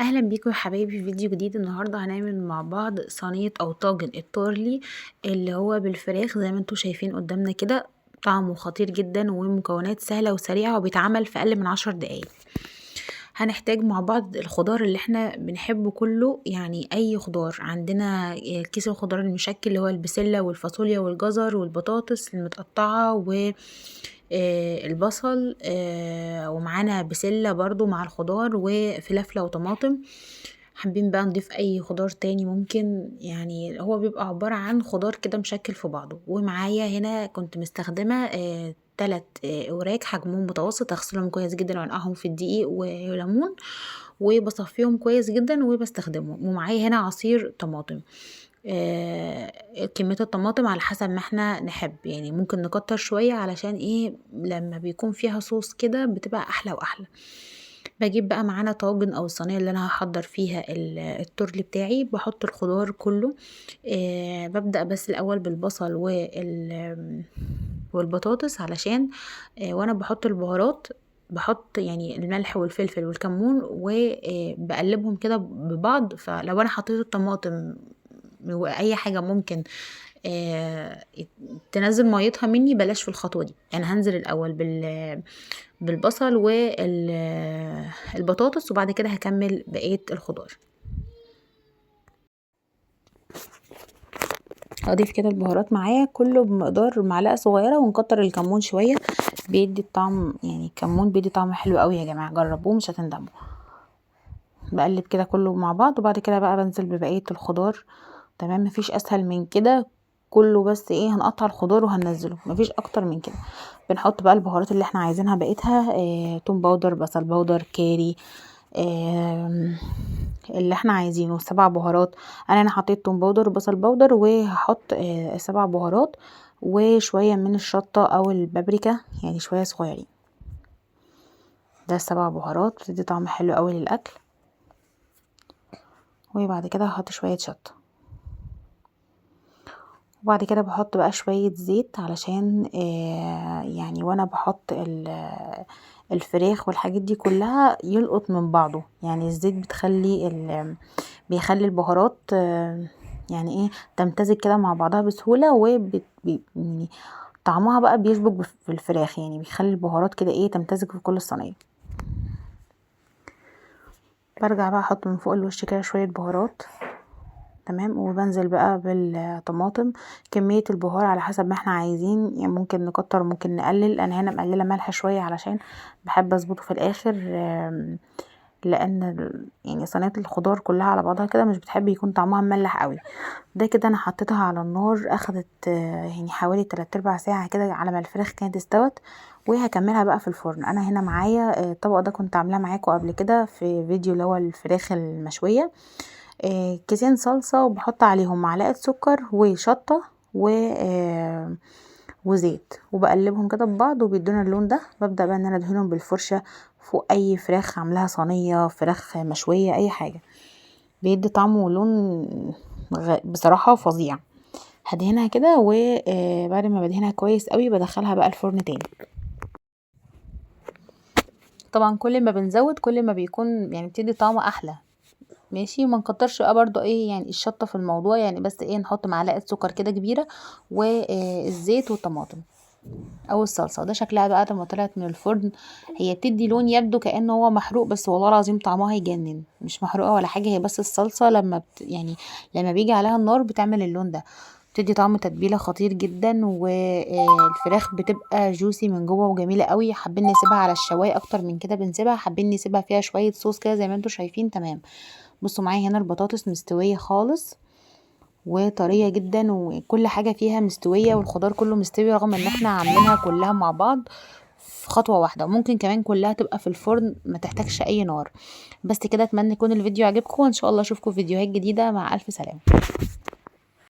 اهلا بيكم يا حبايبي في فيديو جديد. النهارده هنعمل مع بعض صينيه او طاجن التورلي اللي هو بالفراخ زي ما انتم شايفين قدامنا كده. طعمه خطير جدا ومكونات سهله وسريعه وبيتعمل في اقل من 10 دقايق. هنحتاج مع بعض الخضار اللي احنا بنحبه كله، يعني اي خضار عندنا. كيس الخضار المشكل اللي هو البسله والفاصوليا والجزر والبطاطس المتقطعه البصل، ومعانا بسله برضو مع الخضار وفلفله وطماطم. حابين بقى نضيف اي خضار تاني ممكن، يعني هو بيبقى عبارة عن خضار كده مشكل في بعضه. ومعايا هنا كنت مستخدمة 3 اوراق حجمهم متوسط، اغسلهم كويس جدا وانقعهم في الدقيق وليمون وبصفيهم كويس جدا وبستخدمهم. ومعايا هنا عصير طماطم. كمية الطماطم على حسب ما احنا نحب، يعني ممكن نكتر شوية علشان ايه لما بيكون فيها صوص كده بتبقى احلى واحلى. باجيب بقى معانا طاجن او الصينيه اللي انا هحضر فيها التورلي بتاعي، بحط الخضار كله. ببدأ بس الاول بالبصل والبطاطس علشان وانا بحط البهارات بحط يعني الملح والفلفل والكمون وبقلبهم كده ببعض. فلو انا حطيت الطماطم واي حاجه ممكن آه تنزل ميتها مني، بلاش في الخطوه دي. يعني هنزل الاول بالبصل والبطاطس وبعد كده هكمل بقيه الخضار. هضيف كده البهارات معايا كله بمقدار معلقه صغيره، ونكتر الكمون شويه بيدي الطعم، يعني الكمون بيدي طعم حلو قوي يا جماعه، جربوه مش هتندموا. بقلب كده كله مع بعض وبعد كده بقى بنزل ببقيه الخضار. تمام، مفيش اسهل من كده كله، بس ايه هنقطع الخضار وهننزله، مفيش اكتر من كده. بنحط بقى البهارات اللي احنا عايزينها بقيتها، توم باودر، بصل باودر، كاري، اللي احنا عايزينه 7 بهارات. انا حطيت توم باودر وبصل باودر، وهحط 7 بهارات وشويه من الشطه او البابريكا، يعني شويه صغيرين. ده 7 بهارات بتدي طعم حلو قوي للاكل. وبعد كده هحط شويه شطه، وبعد كده بحط بقى شوية زيت علشان يعني وانا بحط الفراخ والحاجات دي كلها يلقط من بعضه. يعني الزيت بيخلي البهارات يعني ايه تمتزج كده مع بعضها بسهولة، يعني طعمها بقى بيشبك في الفراخ، يعني بيخلي البهارات كده ايه تمتزج في كل الصينية. برجع بقى احط من فوق الوش كده شوية بهارات. تمام، وبنزل بقى بالطماطم. كمية البهار على حسب ما احنا عايزين، يعني ممكن نكتر ممكن نقلل. انا هنا مقلله ملح شوية علشان بحب اظبطه في الاخر، لان يعني صينيه الخضار كلها على بعضها كده مش بتحب يكون طعمها مملح قوي. ده كده انا حطيتها على النار، اخدت يعني حوالي 3/4 ساعة كده على ما الفراخ كانت استوت. وهكملها بقى في الفرن. انا هنا معايا الطبق ده كنت عاملاه معاكم قبل كده في فيديو اللي هو الفراخ المشوية. كيسين صلصة، وبحط عليهم معلقة سكر وشطة وزيت، وبقلبهم كده ببعض وبيدونا اللون ده. ببدأ بقى ان انا ادهنهم بالفرشة فوق اي فراخ عاملاها صينية، فراخ مشوية، اي حاجة. بيدي طعم ولون بصراحة فظيع. هدهنها كده، وبعد ما بدهنها كويس قوي بدخلها بقى الفرن تاني. طبعا كل ما بنزود كل ما بيكون يعني بتدي طعم احلى. ماشي، وما نكترش بقى برضو ايه يعني الشطه في الموضوع، يعني بس ايه نحط معلقه سكر كده كبيره والزيت والطماطم او الصلصه. ده شكلها بقى لما طلعت من الفرن. هي بتدي لون يبدو كانه هو محروق، بس والله العظيم طعمها يجنن، مش محروقه ولا حاجه. هي بس الصلصه يعني لما بيجي عليها النار بتعمل اللون ده، بتدي طعم تتبيله خطير جدا. والفراخ بتبقى جوسي من جوه وجميله قوي. حابين نسيبها على الشوايه اكتر من كده بنسيبها، حابين نسيبها فيها شويه صوص كده زي ما انتم شايفين. تمام. بصوا معايا هنا البطاطس مستويه خالص وطريه جدا، وكل حاجه فيها مستويه، والخضار كله مستوي، رغم ان احنا عاملينها كلها مع بعض في خطوه واحده. ممكن كمان كلها تبقى في الفرن ما تحتاجش اي نار. بس كده، اتمنى يكون الفيديو عجبكم، وان شاء الله اشوفكم في فيديوهات جديده. مع الف سلامه.